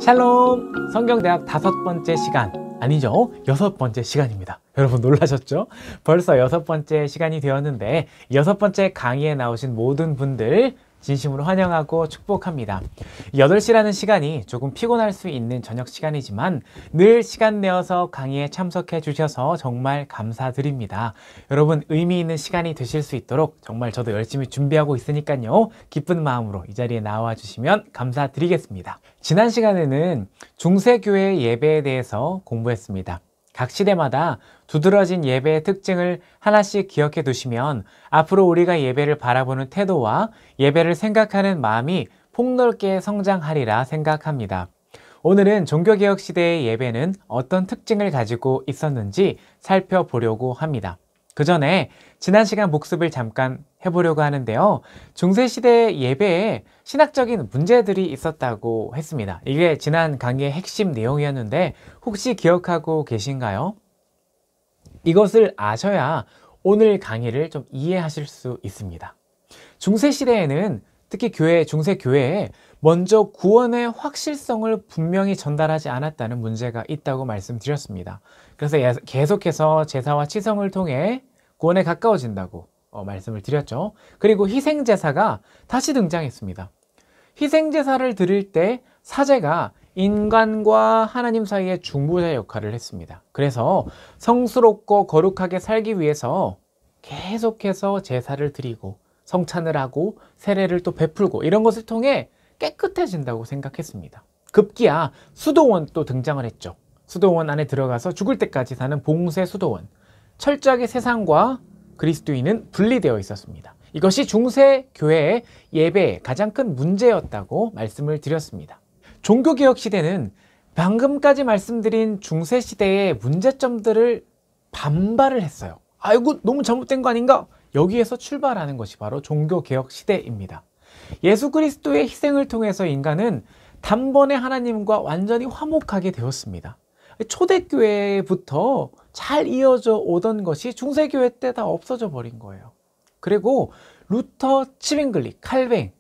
샬롬! 성경대학 5번째 시간, 아니죠, 6번째 시간입니다. 여러분 놀라셨죠? 벌써 6번째 시간이 되었는데 6번째 강의에 나오신 모든 분들 진심으로 환영하고 축복합니다. 8시라는 시간이 조금 피곤할 수 있는 저녁 시간이지만 늘 시간 내어서 강의에 참석해 주셔서 정말 감사드립니다. 여러분 의미 있는 시간이 되실 수 있도록 정말 저도 열심히 준비하고 있으니까요. 기쁜 마음으로 이 자리에 나와 주시면 감사드리겠습니다. 지난 시간에는 중세교회 예배에 대해서 공부했습니다. 각 시대마다 두드러진 예배의 특징을 하나씩 기억해 두시면 앞으로 우리가 예배를 바라보는 태도와 예배를 생각하는 마음이 폭넓게 성장하리라 생각합니다. 오늘은 종교개혁 시대의 예배는 어떤 특징을 가지고 있었는지 살펴보려고 합니다. 그 전에 지난 시간 복습을 잠깐 해보려고 하는데요. 중세시대 예배에 신학적인 문제들이 있었다고 했습니다. 이게 지난 강의의 핵심 내용이었는데 혹시 기억하고 계신가요? 이것을 아셔야 오늘 강의를 좀 이해하실 수 있습니다. 중세시대에는 특히 중세교회에 먼저 구원의 확실성을 분명히 전달하지 않았다는 문제가 있다고 말씀드렸습니다. 그래서 계속해서 제사와 치성을 통해 구원에 가까워진다고 말씀을 드렸죠. 그리고 희생제사가 다시 등장했습니다. 희생제사를 드릴 때 사제가 인간과 하나님 사이의 중보자 역할을 했습니다. 그래서 성스럽고 거룩하게 살기 위해서 계속해서 제사를 드리고 성찬을 하고 세례를 또 베풀고 이런 것을 통해 깨끗해진다고 생각했습니다. 급기야 수도원 또 등장을 했죠. 수도원 안에 들어가서 죽을 때까지 사는 봉쇄 수도원. 철저하게 세상과 그리스도인은 분리되어 있었습니다. 이것이 중세교회의 예배의 가장 큰 문제였다고 말씀을 드렸습니다. 종교개혁 시대는 방금까지 말씀드린 중세시대의 문제점들을 반발을 했어요. 아이고 너무 잘못된 거 아닌가? 여기에서 출발하는 것이 바로 종교개혁 시대입니다. 예수 그리스도의 희생을 통해서 인간은 단번에 하나님과 완전히 화목하게 되었습니다. 초대교회부터 잘 이어져 오던 것이 중세교회 때 다 없어져 버린 거예요. 그리고 루터, 치빙글리, 칼뱅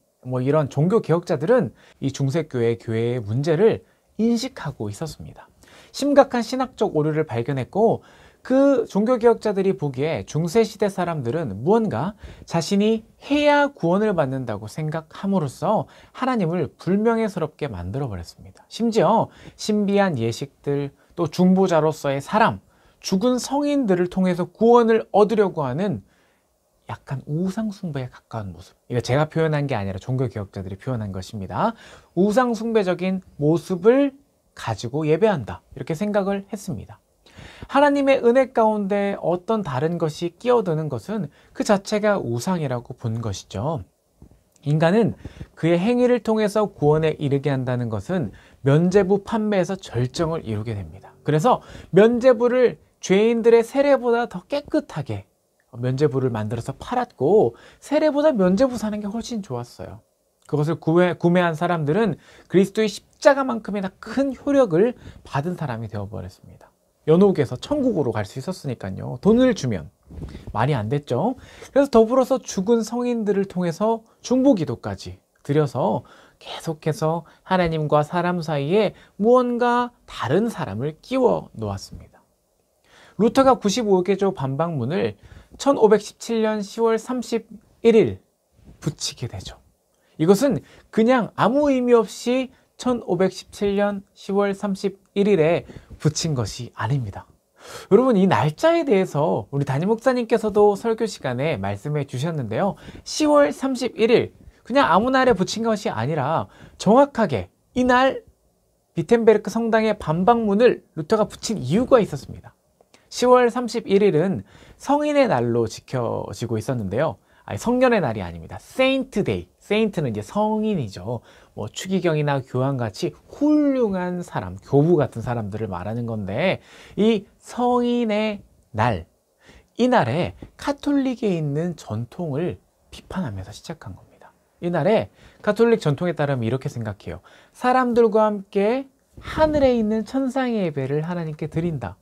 이런 종교개혁자들은 이 중세교회 교회의 문제를 인식하고 있었습니다. 심각한 신학적 오류를 발견했고 그 종교개혁자들이 보기에 중세시대 사람들은 무언가 자신이 해야 구원을 받는다고 생각함으로써 하나님을 불명예스럽게 만들어버렸습니다. 심지어 신비한 예식들, 또 중보자로서의 사람, 죽은 성인들을 통해서 구원을 얻으려고 하는 약간 우상숭배에 가까운 모습. 이거 제가 표현한 게 아니라 종교개혁자들이 표현한 것입니다. 우상숭배적인 모습을 가지고 예배한다. 이렇게 생각을 했습니다. 하나님의 은혜 가운데 어떤 다른 것이 끼어드는 것은 그 자체가 우상이라고 본 것이죠. 인간은 그의 행위를 통해서 구원에 이르게 한다는 것은 면죄부 판매에서 절정을 이루게 됩니다. 그래서 면죄부를 죄인들의 세례보다 더 깨끗하게 면죄부를 만들어서 팔았고 세례보다 면죄부 사는 게 훨씬 좋았어요. 그것을 구매한 사람들은 그리스도의 십자가만큼이나 큰 효력을 받은 사람이 되어버렸습니다. 연옥에서 천국으로 갈 수 있었으니까요. 돈을 주면 말이 안 됐죠. 그래서 더불어서 죽은 성인들을 통해서 중보기도까지 드려서 계속해서 하나님과 사람 사이에 무언가 다른 사람을 끼워 놓았습니다. 루터가 95개조 반박문을 1517년 10월 31일 붙이게 되죠. 이것은 그냥 아무 의미 없이 1517년 10월 31일에 붙인 것이 아닙니다. 여러분 이 날짜에 대해서 우리 담임 목사님께서도 설교 시간에 말씀해 주셨는데요. 10월 31일 그냥 아무 날에 붙인 것이 아니라 정확하게 이날 비텐베르크 성당의 반박문을 루터가 붙인 이유가 있었습니다. 10월 31일은 성인의 날로 지켜지고 있었는데요. 성년의 날이 아닙니다. 세인트 데이. 세인트는 이제 성인이죠. 추기경이나 교황같이 훌륭한 사람, 교부 같은 사람들을 말하는 건데 이 성인의 날, 이날에 카톨릭에 있는 전통을 비판하면서 시작한 겁니다. 이날에 카톨릭 전통에 따르면 이렇게 생각해요. 사람들과 함께 하늘에 있는 천상의 예배를 하나님께 드린다.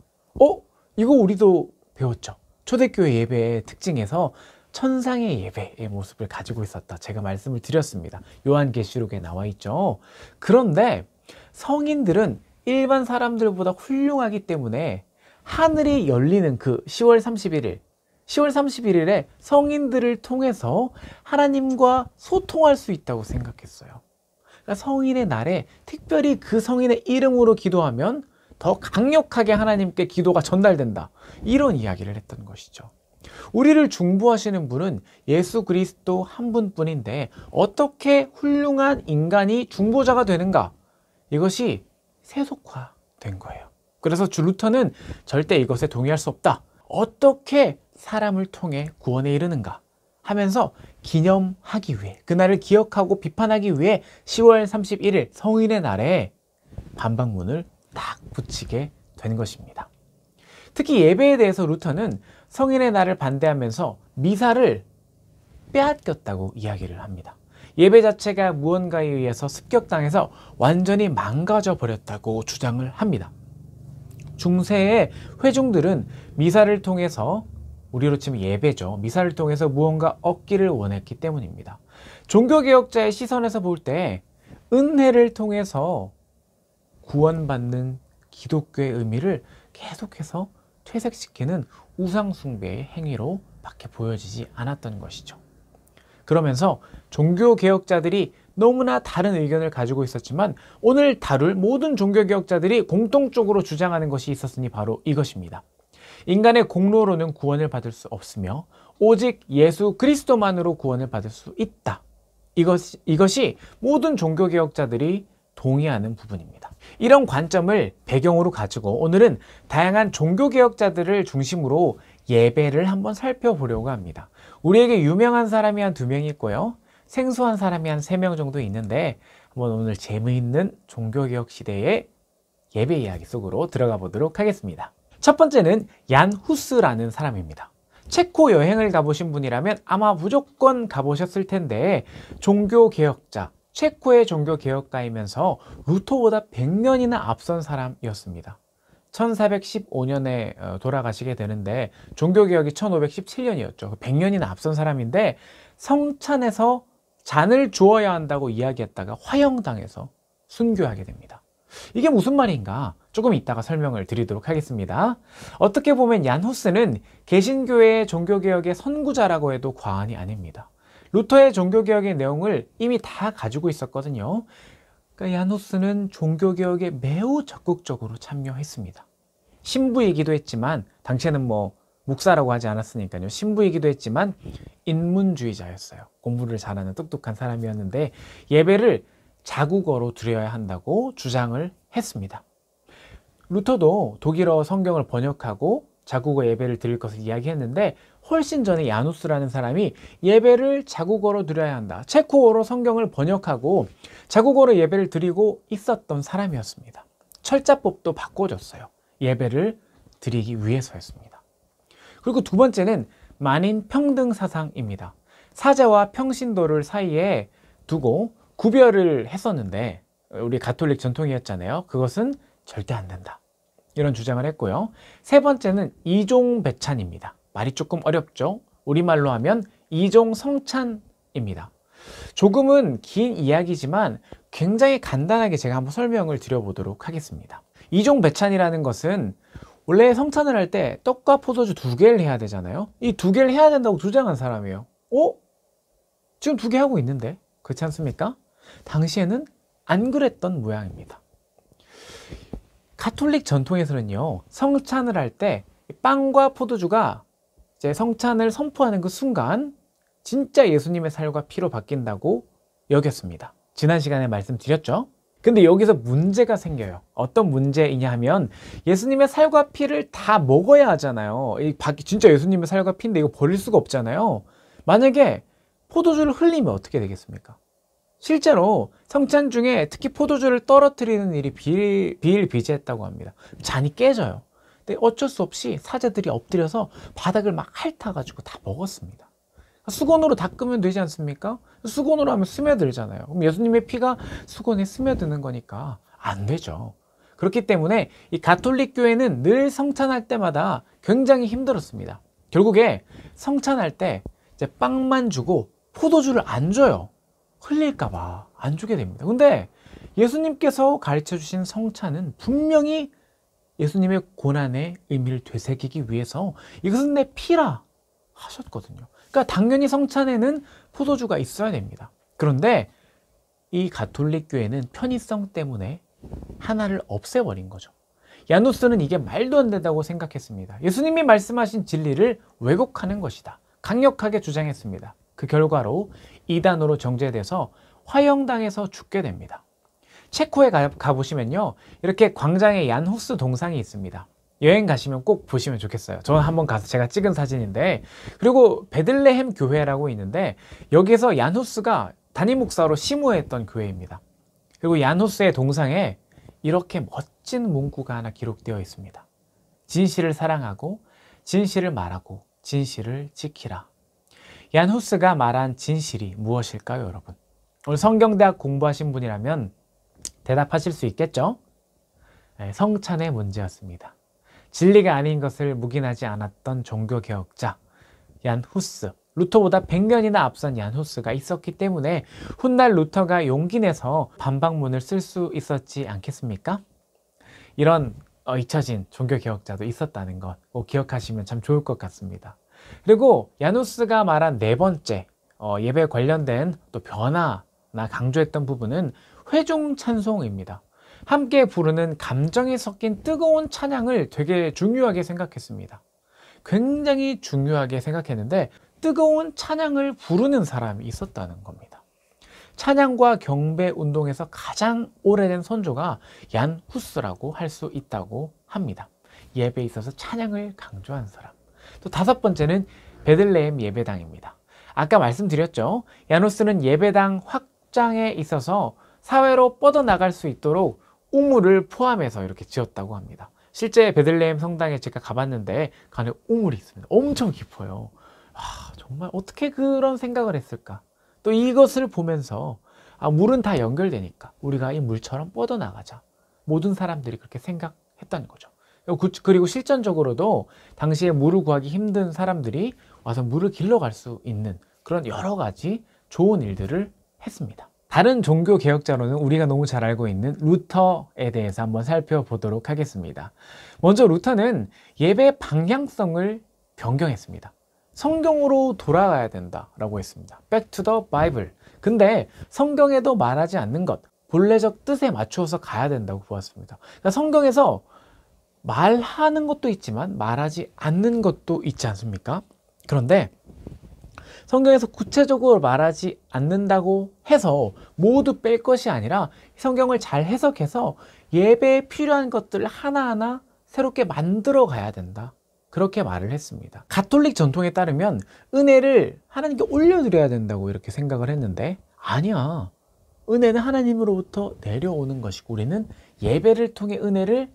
이거 우리도 배웠죠. 초대교회 예배의 특징에서 천상의 예배의 모습을 가지고 있었다. 제가 말씀을 드렸습니다. 요한계시록에 나와 있죠. 그런데 성인들은 일반 사람들보다 훌륭하기 때문에 하늘이 열리는 그 10월 31일에 성인들을 통해서 하나님과 소통할 수 있다고 생각했어요. 그러니까 성인의 날에 특별히 그 성인의 이름으로 기도하면 더 강력하게 하나님께 기도가 전달된다. 이런 이야기를 했던 것이죠. 우리를 중보하시는 분은 예수 그리스도 한 분뿐인데 어떻게 훌륭한 인간이 중보자가 되는가? 이것이 세속화된 거예요. 그래서 루터는 절대 이것에 동의할 수 없다. 어떻게 사람을 통해 구원에 이르는가 하면서 기념하기 위해, 그날을 기억하고 비판하기 위해 10월 31일 성인의 날에 반박문을 딱 붙이게 된 것입니다. 특히 예배에 대해서 루터는 성인의 날을 반대하면서 미사를 빼앗겼다고 이야기를 합니다. 예배 자체가 무언가에 의해서 습격당해서 완전히 망가져 버렸다고 주장을 합니다. 중세의 회중들은 미사를 통해서, 우리로 치면 예배죠, 미사를 통해서 무언가 얻기를 원했기 때문입니다. 종교개혁자의 시선에서 볼 때 은혜를 통해서 구원받는 기독교의 의미를 계속해서 퇴색시키는 우상숭배의 행위로 밖에 보여지지 않았던 것이죠. 그러면서 종교개혁자들이 너무나 다른 의견을 가지고 있었지만 오늘 다룰 모든 종교개혁자들이 공통적으로 주장하는 것이 있었으니 바로 이것입니다. 인간의 공로로는 구원을 받을 수 없으며 오직 예수 그리스도만으로 구원을 받을 수 있다. 이것이 모든 종교개혁자들이 동의하는 부분입니다. 이런 관점을 배경으로 가지고 오늘은 다양한 종교개혁자들을 중심으로 예배를 한번 살펴보려고 합니다. 우리에게 유명한 사람이 한 2명 있고요. 생소한 사람이 한 3명 정도 있는데 한번 오늘 재미있는 종교개혁 시대의 예배 이야기 속으로 들어가 보도록 하겠습니다. 첫 번째는 얀 후스라는 사람입니다. 체코 여행을 가보신 분이라면 아마 무조건 가보셨을 텐데 종교개혁자, 체코의 종교개혁가이면서 루터보다 100년이나 앞선 사람이었습니다. 1415년에 돌아가시게 되는데 종교개혁이 1517년이었죠. 100년이나 앞선 사람인데 성찬에서 잔을 주어야 한다고 이야기했다가 화형당해서 순교하게 됩니다. 이게 무슨 말인가? 조금 이따가 설명을 드리도록 하겠습니다. 어떻게 보면 얀 후스는 개신교의 종교개혁의 선구자라고 해도 과언이 아닙니다. 루터의 종교개혁의 내용을 이미 다 가지고 있었거든요. 그러니까 얀 후스는 종교개혁에 매우 적극적으로 참여했습니다. 신부이기도 했지만, 당시에는 목사라고 하지 않았으니까요. 신부이기도 했지만 인문주의자였어요. 공부를 잘하는 똑똑한 사람이었는데 예배를 자국어로 드려야 한다고 주장을 했습니다. 루터도 독일어 성경을 번역하고 자국어 예배를 드릴 것을 이야기했는데 훨씬 전에 얀 후스라는 사람이 예배를 자국어로 드려야 한다, 체코어로 성경을 번역하고 자국어로 예배를 드리고 있었던 사람이었습니다. 철자법도 바꿔줬어요. 예배를 드리기 위해서였습니다. 그리고 두 번째는 만인 평등 사상입니다. 사제와 평신도를 사이에 두고 구별을 했었는데 우리 가톨릭 전통이었잖아요. 그것은 절대 안 된다, 이런 주장을 했고요. 세 번째는 이종배찬입니다. 말이 조금 어렵죠? 우리말로 하면 이종성찬입니다. 조금은 긴 이야기지만 굉장히 간단하게 제가 한번 설명을 드려보도록 하겠습니다. 이종배찬이라는 것은 원래 성찬을 할 때 떡과 포도주 2개를 해야 되잖아요. 이 2개를 해야 된다고 주장한 사람이에요. 지금 2개 하고 있는데 그렇지 않습니까? 당시에는 안 그랬던 모양입니다. 가톨릭 전통에서는요, 성찬을 할 때 빵과 포도주가 이제 성찬을 선포하는 그 순간 진짜 예수님의 살과 피로 바뀐다고 여겼습니다. 지난 시간에 말씀드렸죠? 근데 여기서 문제가 생겨요. 어떤 문제이냐 하면 예수님의 살과 피를 다 먹어야 하잖아요. 진짜 예수님의 살과 피인데 이거 버릴 수가 없잖아요. 만약에 포도주를 흘리면 어떻게 되겠습니까? 실제로 성찬 중에 특히 포도주를 떨어뜨리는 일이 비일비재했다고 합니다. 잔이 깨져요. 근데 어쩔 수 없이 사제들이 엎드려서 바닥을 막 핥아가지고 다 먹었습니다. 수건으로 닦으면 되지 않습니까? 수건으로 하면 스며들잖아요. 그럼 예수님의 피가 수건에 스며드는 거니까 안 되죠. 그렇기 때문에 이 가톨릭 교회는 늘 성찬할 때마다 굉장히 힘들었습니다. 결국에 성찬할 때 이제 빵만 주고 포도주를 안 줘요. 흘릴까봐 안 주게 됩니다. 근데 예수님께서 가르쳐 주신 성찬은 분명히 예수님의 고난의 의미를 되새기기 위해서 이것은 내 피라 하셨거든요. 그러니까 당연히 성찬에는 포도주가 있어야 됩니다. 그런데 이 가톨릭 교회는 편의성 때문에 하나를 없애버린 거죠. 야누스는 이게 말도 안 된다고 생각했습니다. 예수님이 말씀하신 진리를 왜곡하는 것이다. 강력하게 주장했습니다. 그 결과로 이단으로 정죄돼서 화형당해서 죽게 됩니다. 체코에 가보시면요, 이렇게 광장에 얀 후스 동상이 있습니다. 여행 가시면 꼭 보시면 좋겠어요. 저는 한번 가서 제가 찍은 사진인데, 그리고 베들레헴 교회라고 있는데 여기에서 얀 후스가 담임 목사로 심우했던 교회입니다. 그리고 얀 후스의 동상에 이렇게 멋진 문구가 하나 기록되어 있습니다. 진실을 사랑하고 진실을 말하고 진실을 지키라. 얀 후스가 말한 진실이 무엇일까요, 여러분? 오늘 성경대학 공부하신 분이라면 대답하실 수 있겠죠? 네, 성찬의 문제였습니다. 진리가 아닌 것을 묵인하지 않았던 종교개혁자 얀 후스, 루터보다 100년이나 앞선 얀 후스가 있었기 때문에 훗날 루터가 용기 내서 반박문을 쓸 수 있었지 않겠습니까? 이런 잊혀진 종교개혁자도 있었다는 것 꼭 기억하시면 참 좋을 것 같습니다. 그리고 얀 후스가 말한 네 번째 예배 관련된 또 변화나 강조했던 부분은 회중 찬송입니다. 함께 부르는 감정이 섞인 뜨거운 찬양을 되게 중요하게 생각했습니다. 굉장히 중요하게 생각했는데 뜨거운 찬양을 부르는 사람이 있었다는 겁니다. 찬양과 경배 운동에서 가장 오래된 선조가 얀 후스라고 할 수 있다고 합니다. 예배에 있어서 찬양을 강조한 사람. 또 다섯 번째는 베들레헴 예배당입니다. 아까 말씀드렸죠. 얀 후스는 예배당 확장에 있어서 사회로 뻗어나갈 수 있도록 우물을 포함해서 이렇게 지었다고 합니다. 실제 베들레헴 성당에 제가 가봤는데 그 안에 우물이 있습니다. 엄청 깊어요. 정말 어떻게 그런 생각을 했을까? 또 이것을 보면서 물은 다 연결되니까 우리가 이 물처럼 뻗어나가자. 모든 사람들이 그렇게 생각했다는 거죠. 그리고 실전적으로도 당시에 물을 구하기 힘든 사람들이 와서 물을 길러갈 수 있는 그런 여러 가지 좋은 일들을 했습니다. 다른 종교 개혁자로는 우리가 너무 잘 알고 있는 루터에 대해서 한번 살펴보도록 하겠습니다. 먼저 루터는 예배 방향성을 변경했습니다. 성경으로 돌아가야 된다라고 했습니다. Back to the Bible. 근데 성경에도 말하지 않는 것, 본래적 뜻에 맞추어서 가야 된다고 보았습니다. 그러니까 성경에서 말하는 것도 있지만 말하지 않는 것도 있지 않습니까? 그런데 성경에서 구체적으로 말하지 않는다고 해서 모두 뺄 것이 아니라 성경을 잘 해석해서 예배에 필요한 것들을 하나하나 새롭게 만들어 가야 된다. 그렇게 말을 했습니다. 가톨릭 전통에 따르면 은혜를 하나님께 올려드려야 된다고 이렇게 생각을 했는데 아니야. 은혜는 하나님으로부터 내려오는 것이고 우리는 예배를 통해 은혜를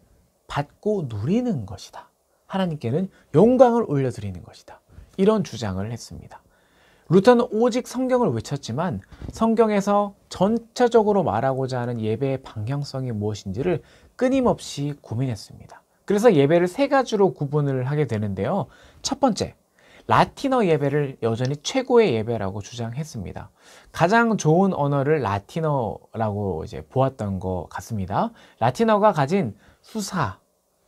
받고 누리는 것이다. 하나님께는 영광을 올려드리는 것이다. 이런 주장을 했습니다. 루터는 오직 성경을 외쳤지만 성경에서 전체적으로 말하고자 하는 예배의 방향성이 무엇인지를 끊임없이 고민했습니다. 그래서 예배를 세 가지로 구분을 하게 되는데요. 첫 번째, 라틴어 예배를 여전히 최고의 예배라고 주장했습니다. 가장 좋은 언어를 라틴어라고 이제 보았던 것 같습니다. 라틴어가 가진 수사,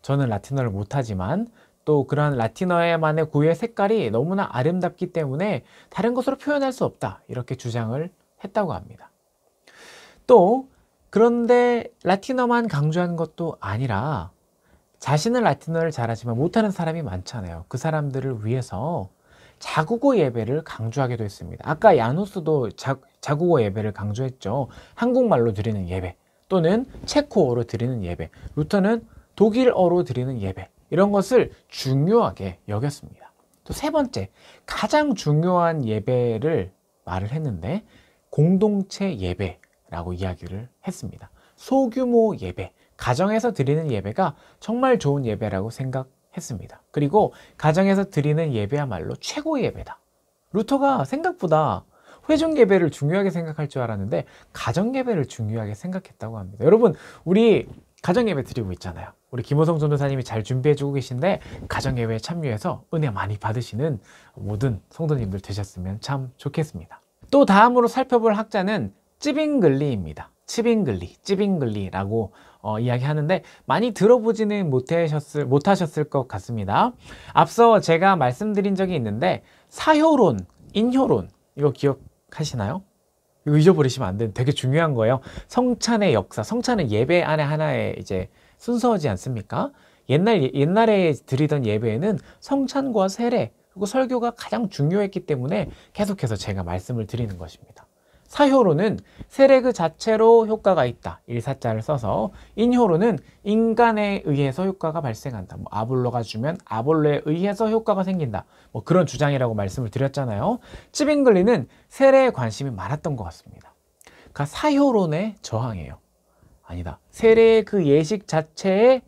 저는 라틴어를 못하지만 또 그런 라틴어에만의 고유의 색깔이 너무나 아름답기 때문에 다른 것으로 표현할 수 없다. 이렇게 주장을 했다고 합니다. 또 그런데 라틴어만 강조하는 것도 아니라 자신은 라틴어를 잘하지만 못하는 사람이 많잖아요. 그 사람들을 위해서 자국어 예배를 강조하기도 했습니다. 아까 야누스도 자국어 예배를 강조했죠. 한국말로 드리는 예배 또는 체코어로 드리는 예배, 루터는 독일어로 드리는 예배, 이런 것을 중요하게 여겼습니다. 또 세 번째, 가장 중요한 예배를 말을 했는데 공동체 예배라고 이야기를 했습니다. 소규모 예배, 가정에서 드리는 예배가 정말 좋은 예배라고 생각했습니다. 그리고 가정에서 드리는 예배야말로 최고의 예배다. 루터가 생각보다 회중 예배를 중요하게 생각할 줄 알았는데 가정 예배를 중요하게 생각했다고 합니다. 여러분, 우리 가정 예배 드리고 있잖아요. 우리 김호성 전도사님이 잘 준비해주고 계신데 가정 예배에 참여해서 은혜 많이 받으시는 모든 성도님들 되셨으면 참 좋겠습니다. 또 다음으로 살펴볼 학자는 찌빙글리입니다. 찌빙글리라고 이야기하는데 많이 들어보지는 못하셨을 것 같습니다. 앞서 제가 말씀드린 적이 있는데 사효론, 인효론 이거 기억하시나요? 이거 잊어버리시면 안 되는 되게 중요한 거예요. 성찬의 역사, 성찬은 예배 안에 하나의 이제 순서지 않습니까? 옛날에 드리던 예배에는 성찬과 세례 그리고 설교가 가장 중요했기 때문에 계속해서 제가 말씀을 드리는 것입니다. 사효로는 세례 그 자체로 효과가 있다. 일사자를 써서 인효로는 인간에 의해서 효과가 발생한다. 뭐 아볼로가 주면 아볼로에 의해서 효과가 생긴다. 뭐 그런 주장이라고 말씀을 드렸잖아요. 찌빙글리는 세례에 관심이 많았던 것 같습니다. 그러니까 사효론에 저항해요. 아니다. 세례의 그 예식 자체에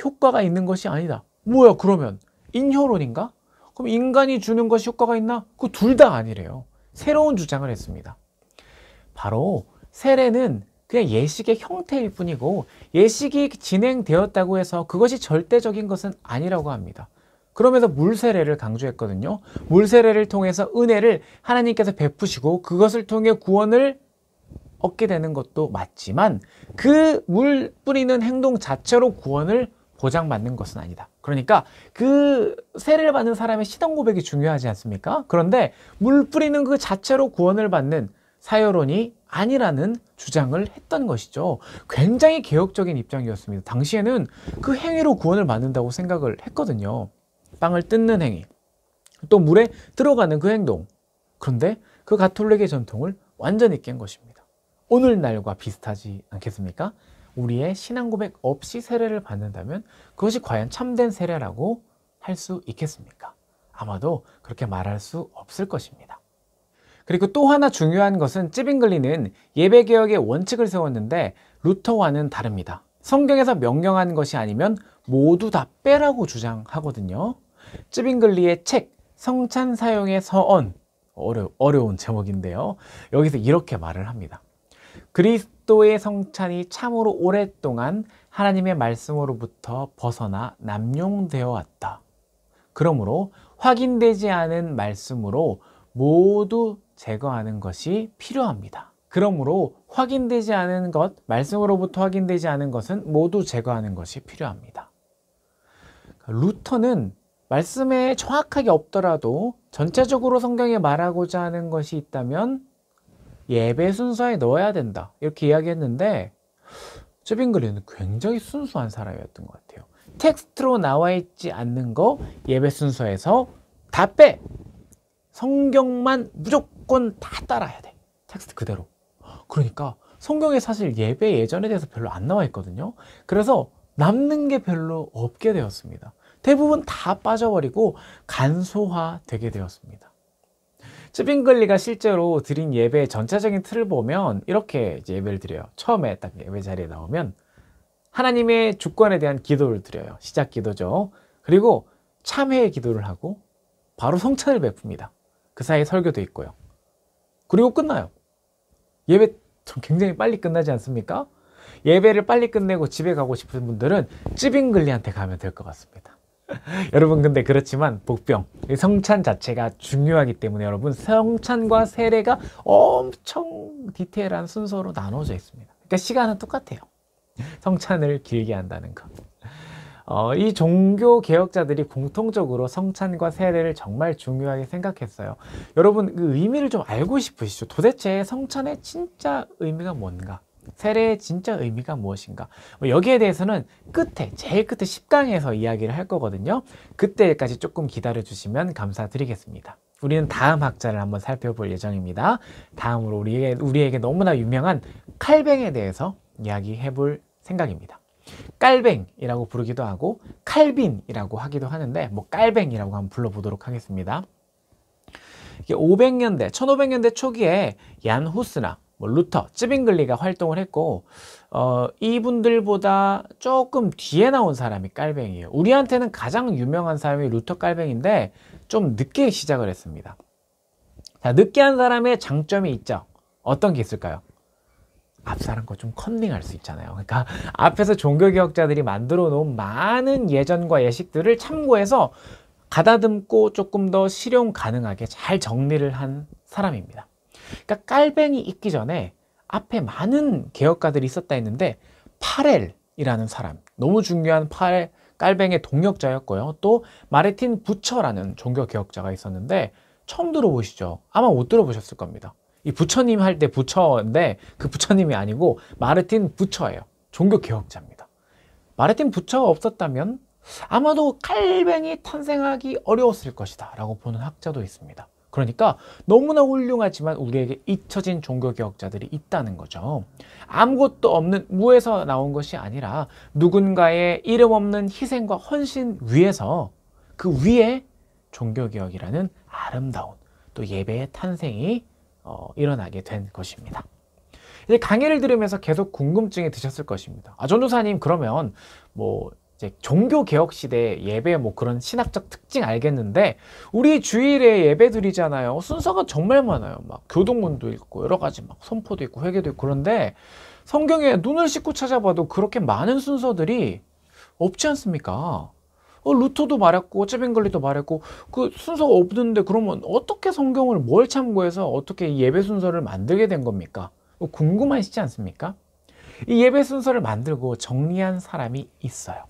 효과가 있는 것이 아니다. 뭐야 그러면 인효론인가? 그럼 인간이 주는 것이 효과가 있나? 그 둘 다 아니래요. 새로운 주장을 했습니다. 바로 세례는 그냥 예식의 형태일 뿐이고 예식이 진행되었다고 해서 그것이 절대적인 것은 아니라고 합니다. 그러면서 물세례를 강조했거든요. 물세례를 통해서 은혜를 하나님께서 베푸시고 그것을 통해 구원을 얻게 되는 것도 맞지만 그 물 뿌리는 행동 자체로 구원을 보장받는 것은 아니다. 그러니까 그 세례를 받는 사람의 신앙 고백이 중요하지 않습니까? 그런데 물 뿌리는 그 자체로 구원을 받는 사효론이 아니라는 주장을 했던 것이죠. 굉장히 개혁적인 입장이었습니다. 당시에는 그 행위로 구원을 받는다고 생각을 했거든요. 빵을 뜯는 행위, 또 물에 들어가는 그 행동. 그런데 그 가톨릭의 전통을 완전히 깬 것입니다. 오늘날과 비슷하지 않겠습니까? 우리의 신앙 고백 없이 세례를 받는다면 그것이 과연 참된 세례라고 할 수 있겠습니까? 아마도 그렇게 말할 수 없을 것입니다. 그리고 또 하나 중요한 것은 찌빙글리는 예배개혁의 원칙을 세웠는데 루터와는 다릅니다. 성경에서 명령한 것이 아니면 모두 다 빼라고 주장하거든요. 찌빙글리의 책 성찬 사용의 서언, 어려운 제목인데요. 여기서 이렇게 말을 합니다. 그리스도의 성찬이 참으로 오랫동안 하나님의 말씀으로부터 벗어나 남용되어 왔다. 그러므로 확인되지 않은 말씀으로 모두 제거하는 것이 필요합니다. 그러므로 확인되지 않은 것, 말씀으로부터 확인되지 않은 것은 모두 제거하는 것이 필요합니다. 루터는 말씀에 정확하게 없더라도 전체적으로 성경에 말하고자 하는 것이 있다면 예배 순서에 넣어야 된다 이렇게 이야기했는데 찌빙글리는 굉장히 순수한 사람이었던 것 같아요. 텍스트로 나와 있지 않는 거 예배 순서에서 다 빼! 성경만 무조건 다 따라야 돼. 텍스트 그대로. 그러니까 성경에 사실 예배 예전에 대해서 별로 안 나와 있거든요. 그래서 남는 게 별로 없게 되었습니다. 대부분 다 빠져버리고 간소화되게 되었습니다. 찌빙글리가 실제로 드린 예배의 전체적인 틀을 보면 이렇게 이제 예배를 드려요. 처음에 딱 예배 자리에 나오면 하나님의 주권에 대한 기도를 드려요. 시작 기도죠. 그리고 참회의 기도를 하고 바로 성찬을 베풉니다. 그 사이에 설교도 있고요. 그리고 끝나요. 예배 굉장히 빨리 끝나지 않습니까? 예배를 빨리 끝내고 집에 가고 싶은 분들은 찌빙글리한테 가면 될 것 같습니다. 여러분 근데 그렇지만 복병, 성찬 자체가 중요하기 때문에 여러분 성찬과 세례가 엄청 디테일한 순서로 나눠져 있습니다. 그러니까 시간은 똑같아요. 성찬을 길게 한다는 것. 이 종교 개혁자들이 공통적으로 성찬과 세례를 정말 중요하게 생각했어요. 여러분 그 의미를 좀 알고 싶으시죠? 도대체 성찬의 진짜 의미가 뭔가? 세례의 진짜 의미가 무엇인가? 여기에 대해서는 제일 끝에 10강에서 이야기를 할 거거든요. 그때까지 조금 기다려 주시면 감사드리겠습니다. 우리는 다음 학자를 한번 살펴볼 예정입니다. 다음으로 우리에게 너무나 유명한 칼뱅에 대해서 이야기해 볼 생각입니다. 깔뱅이라고 부르기도 하고 칼빈이라고 하기도 하는데 깔뱅이라고 한번 불러보도록 하겠습니다. 이게 1500년대 초기에 얀 후스나 루터, 찌빙글리가 활동을 했고 이분들보다 조금 뒤에 나온 사람이 깔뱅이에요. 우리한테는 가장 유명한 사람이 루터 깔뱅인데 좀 늦게 시작을 했습니다. 자, 늦게 한 사람의 장점이 있죠. 어떤 게 있을까요? 앞 사람과 좀 컨닝할 수 있잖아요. 그러니까 앞에서 종교개혁자들이 만들어 놓은 많은 예전과 예식들을 참고해서 가다듬고 조금 더 실용 가능하게 잘 정리를 한 사람입니다. 그러니까 깔뱅이 있기 전에 앞에 많은 개혁가들이 있었다 했는데 파렐이라는 사람, 너무 중요한 파렐 깔뱅의 동역자였고요. 또 마르틴 부처라는 종교개혁자가 있었는데 처음 들어보시죠? 아마 못 들어보셨을 겁니다. 이 부처님 할 때 부처인데 그 부처님이 아니고 마르틴 부처예요. 종교개혁자입니다. 마르틴 부처가 없었다면 아마도 칼뱅이 탄생하기 어려웠을 것이다 라고 보는 학자도 있습니다. 그러니까 너무나 훌륭하지만 우리에게 잊혀진 종교개혁자들이 있다는 거죠. 아무것도 없는 무에서 나온 것이 아니라 누군가의 이름 없는 희생과 헌신 위에서 그 위에 종교개혁이라는 아름다운 또 예배의 탄생이 일어나게 된 것입니다. 이제 강의를 들으면서 계속 궁금증이 드셨을 것입니다. 전도사님, 그러면 뭐 이제 종교개혁 시대 예배 뭐 그런 신학적 특징 알겠는데 우리 주일에 예배 드리잖아요. 순서가 정말 많아요. 막 교동문도 있고 여러 가지 막 선포도 있고 회개도 있고, 그런데 성경에 눈을 씻고 찾아봐도 그렇게 많은 순서들이 없지 않습니까? 루터도 말했고 쯔빙글리도 말했고 그 순서가 없는데 그러면 어떻게 성경을 뭘 참고해서 어떻게 예배 순서를 만들게 된 겁니까? 궁금하시지 않습니까? 이 예배 순서를 만들고 정리한 사람이 있어요.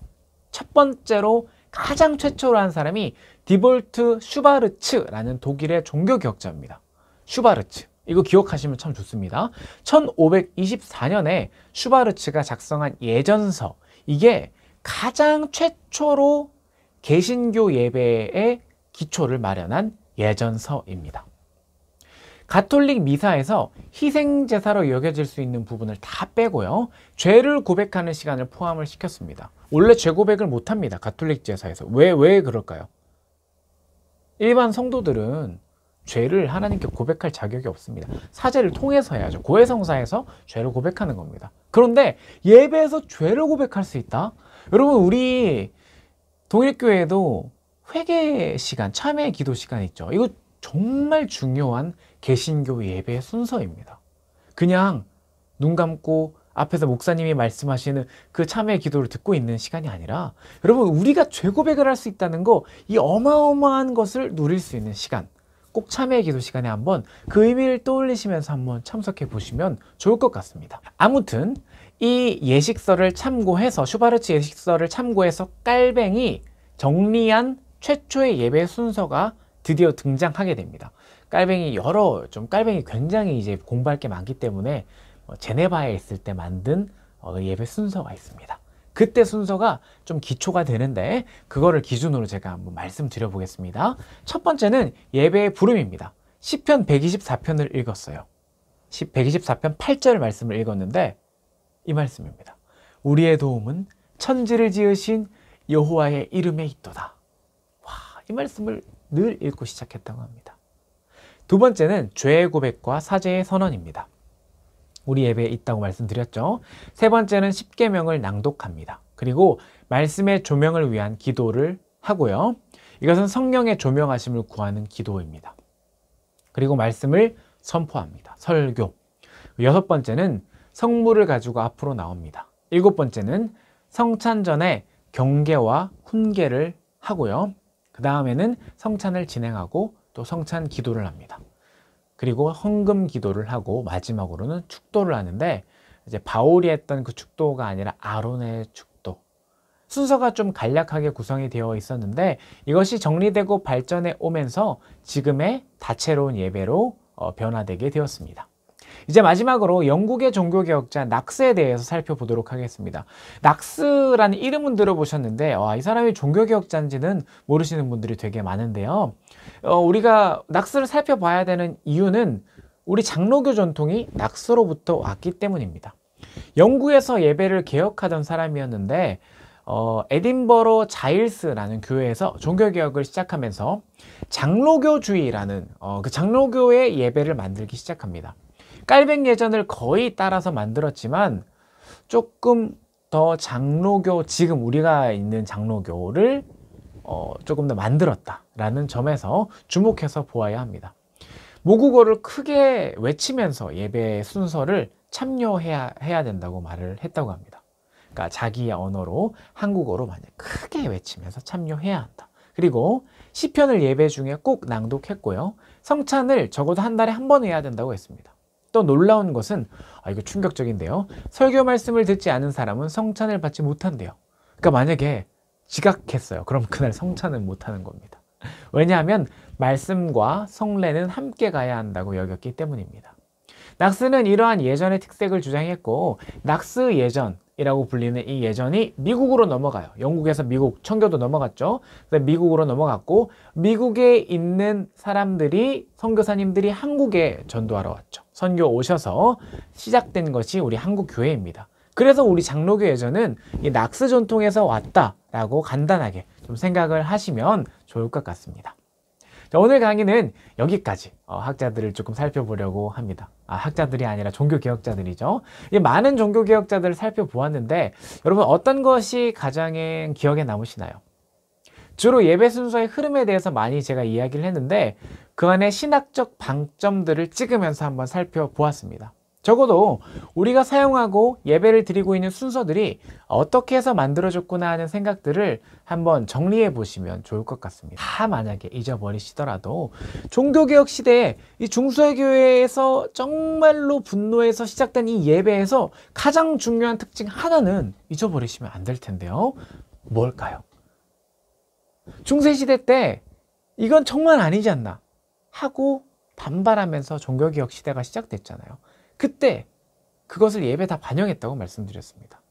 첫 번째로 가장 최초로 한 사람이 디볼트 슈바르츠라는 독일의 종교개혁자입니다. 슈바르츠, 이거 기억하시면 참 좋습니다. 1524년에 슈바르츠가 작성한 예전서, 이게 가장 최초로 개신교 예배의 기초를 마련한 예전서입니다. 가톨릭 미사에서 희생제사로 여겨질 수 있는 부분을 다 빼고요, 죄를 고백하는 시간을 포함을 시켰습니다. 원래 죄 고백을 못합니다, 가톨릭 제사에서. 왜 그럴까요? 일반 성도들은 죄를 하나님께 고백할 자격이 없습니다. 사제를 통해서 해야죠. 고해성사에서 죄를 고백하는 겁니다. 그런데 예배에서 죄를 고백할 수 있다? 여러분, 우리 동일교회도 회개 시간, 참회 기도 시간 있죠. 이거 정말 중요한 개신교 예배의 순서입니다. 그냥 눈 감고 앞에서 목사님이 말씀하시는 그 참회 기도를 듣고 있는 시간이 아니라, 여러분, 우리가 죄 고백을 할 수 있다는 거, 이 어마어마한 것을 누릴 수 있는 시간, 꼭 참회 기도 시간에 한번 그 의미를 떠올리시면서 한번 참석해 보시면 좋을 것 같습니다. 아무튼 이 예식서를 참고해서, 슈바르츠 예식서를 참고해서 깔뱅이 정리한 최초의 예배 순서가 드디어 등장하게 됩니다. 깔뱅이 깔뱅이 굉장히 이제 공부할 게 많기 때문에 제네바에 있을 때 만든 예배 순서가 있습니다. 그때 순서가 좀 기초가 되는데 그거를 기준으로 제가 한번 말씀드려 보겠습니다. 첫 번째는 예배의 부름입니다. 시편 124편을 읽었어요. 124편 8절 말씀을 읽었는데 이 말씀입니다. 우리의 도움은 천지를 지으신 여호와의 이름에 있도다. 와, 이 말씀을 늘 읽고 시작했다고 합니다. 두 번째는 죄의 고백과 사죄의 선언입니다. 우리 예배에 있다고 말씀드렸죠. 세 번째는 십계명을 낭독합니다. 그리고 말씀의 조명을 위한 기도를 하고요. 이것은 성령의 조명하심을 구하는 기도입니다. 그리고 말씀을 선포합니다. 설교. 여섯 번째는 성물을 가지고 앞으로 나옵니다. 일곱 번째는 성찬 전에 경계와 훈계를 하고요. 그 다음에는 성찬을 진행하고 또 성찬 기도를 합니다. 그리고 헌금 기도를 하고 마지막으로는 축도를 하는데, 이제 바울이 했던 그 축도가 아니라 아론의 축도. 순서가 좀 간략하게 구성이 되어 있었는데 이것이 정리되고 발전해 오면서 지금의 다채로운 예배로 변화되게 되었습니다. 이제 마지막으로 영국의 종교개혁자 낙스에 대해서 살펴보도록 하겠습니다. 낙스라는 이름은 들어보셨는데 이 사람이 종교개혁자인지는 모르시는 분들이 되게 많은데요. 우리가 낙스를 살펴봐야 되는 이유는 우리 장로교 전통이 낙스로부터 왔기 때문입니다. 영국에서 예배를 개혁하던 사람이었는데 에딘버러 자일스라는 교회에서 종교개혁을 시작하면서 장로교주의라는 그 장로교의 예배를 만들기 시작합니다. 깔뱅 예전을 거의 따라서 만들었지만 조금 더 장로교, 지금 우리가 있는 장로교를 조금 더 만들었다라는 점에서 주목해서 보아야 합니다. 모국어를 크게 외치면서 예배 순서를 참여해야 된다고 말을 했다고 합니다. 그러니까 자기의 언어로, 한국어로 만약 크게 외치면서 참여해야 한다. 그리고 시편을 예배 중에 꼭 낭독했고요. 성찬을 적어도 한 달에 한 번 해야 된다고 했습니다. 또 놀라운 것은 이거 충격적인데요. 설교 말씀을 듣지 않은 사람은 성찬을 받지 못한대요. 그러니까 만약에 지각했어요. 그럼 그날 성찬은 못하는 겁니다. 왜냐하면 말씀과 성례는 함께 가야 한다고 여겼기 때문입니다. 낙스는 이러한 예전의 특색을 주장했고 낙스 예전이라고 불리는 이 예전이 미국으로 넘어가요. 영국에서 미국, 청교도 넘어갔죠. 미국으로 넘어갔고 미국에 있는 사람들이 선교사님들이 한국에 전도하러 왔죠. 선교 오셔서 시작된 것이 우리 한국 교회입니다. 그래서 우리 장로교 예전은 이 낙스 전통에서 왔다라고 간단하게 좀 생각을 하시면 좋을 것 같습니다. 자, 오늘 강의는 여기까지 학자들을 조금 살펴보려고 합니다. 학자들이 아니라 종교개혁자들이죠. 많은 종교개혁자들을 살펴보았는데 여러분 어떤 것이 가장 기억에 남으시나요? 주로 예배 순서의 흐름에 대해서 많이 제가 이야기를 했는데 그 안에 신학적 방점들을 찍으면서 한번 살펴보았습니다. 적어도 우리가 사용하고 예배를 드리고 있는 순서들이 어떻게 해서 만들어졌구나 하는 생각들을 한번 정리해 보시면 좋을 것 같습니다. 다 만약에 잊어버리시더라도 종교개혁 시대에 이 중세교회에서 정말로 분노해서 시작된 이 예배에서 가장 중요한 특징 하나는 잊어버리시면 안 될 텐데요. 뭘까요? 중세시대 때 이건 정말 아니지 않나 하고 반발하면서 종교개혁 시대가 시작됐잖아요. 그때 그것을 예배 다 반영했다고 말씀드렸습니다.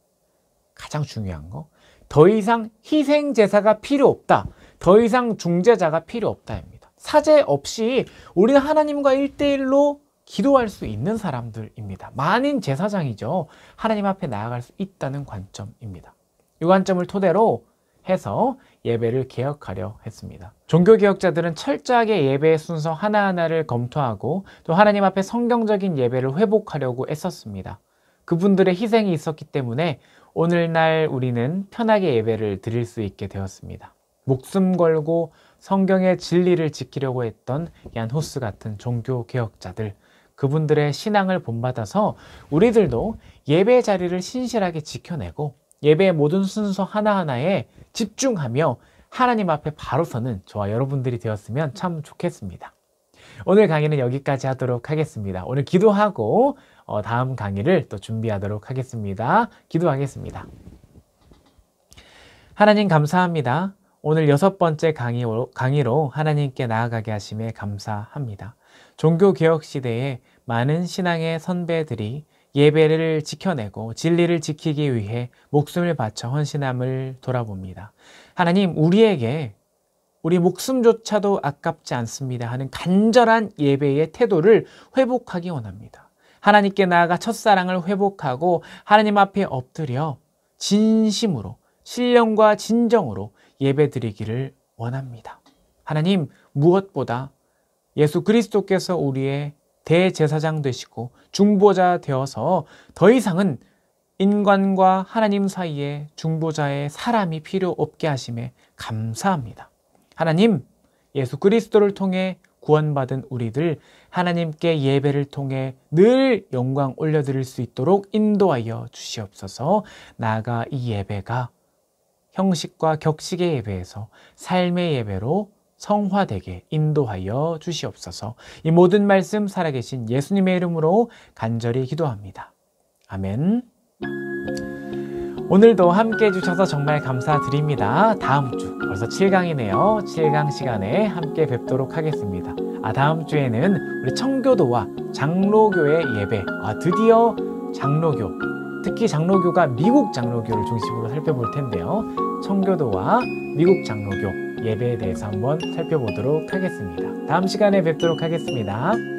가장 중요한 거, 더 이상 희생제사가 필요 없다. 더 이상 중재자가 필요 없다입니다. 사제 없이 우리는 하나님과 1대1로 기도할 수 있는 사람들입니다. 만인 제사장이죠. 하나님 앞에 나아갈 수 있다는 관점입니다. 이 관점을 토대로 해서 예배를 개혁하려 했습니다. 종교개혁자들은 철저하게 예배의 순서 하나하나를 검토하고 또 하나님 앞에 성경적인 예배를 회복하려고 애썼습니다. 그분들의 희생이 있었기 때문에 오늘날 우리는 편하게 예배를 드릴 수 있게 되었습니다. 목숨 걸고 성경의 진리를 지키려고 했던 얀 후스 같은 종교개혁자들, 그분들의 신앙을 본받아서 우리들도 예배 자리를 신실하게 지켜내고 예배의 모든 순서 하나하나에 집중하며 하나님 앞에 바로 서는 저와 여러분들이 되었으면 참 좋겠습니다. 오늘 강의는 여기까지 하도록 하겠습니다. 오늘 기도하고 다음 강의를 또 준비하도록 하겠습니다. 기도하겠습니다. 하나님 감사합니다. 오늘 6번째 강의로 하나님께 나아가게 하심에 감사합니다. 종교개혁 시대에 많은 신앙의 선배들이 예배를 지켜내고 진리를 지키기 위해 목숨을 바쳐 헌신함을 돌아봅니다. 하나님, 우리에게 우리 목숨조차도 아깝지 않습니다 하는 간절한 예배의 태도를 회복하기 원합니다. 하나님께 나아가 첫사랑을 회복하고 하나님 앞에 엎드려 진심으로 신령과 진정으로 예배드리기를 원합니다. 하나님, 무엇보다 예수 그리스도께서 우리의 대제사장 되시고 중보자 되어서 더 이상은 인간과 하나님 사이에 중보자의 사람이 필요 없게 하심에 감사합니다. 하나님, 예수 그리스도를 통해 구원받은 우리들 하나님께 예배를 통해 늘 영광 올려드릴 수 있도록 인도하여 주시옵소서. 나아가 이 예배가 형식과 격식의 예배에서 삶의 예배로 성화되게 인도하여 주시옵소서. 이 모든 말씀 살아계신 예수님의 이름으로 간절히 기도합니다. 아멘. 오늘도 함께 해주셔서 정말 감사드립니다. 다음 주 벌써 7강이네요. 7강 시간에 함께 뵙도록 하겠습니다. 다음 주에는 우리 청교도와 장로교의 예배, 드디어 장로교, 특히 장로교가 미국 장로교를 중심으로 살펴볼 텐데요. 청교도와 미국 장로교 예배에 대해서 한번 살펴보도록 하겠습니다. 다음 시간에 뵙도록 하겠습니다.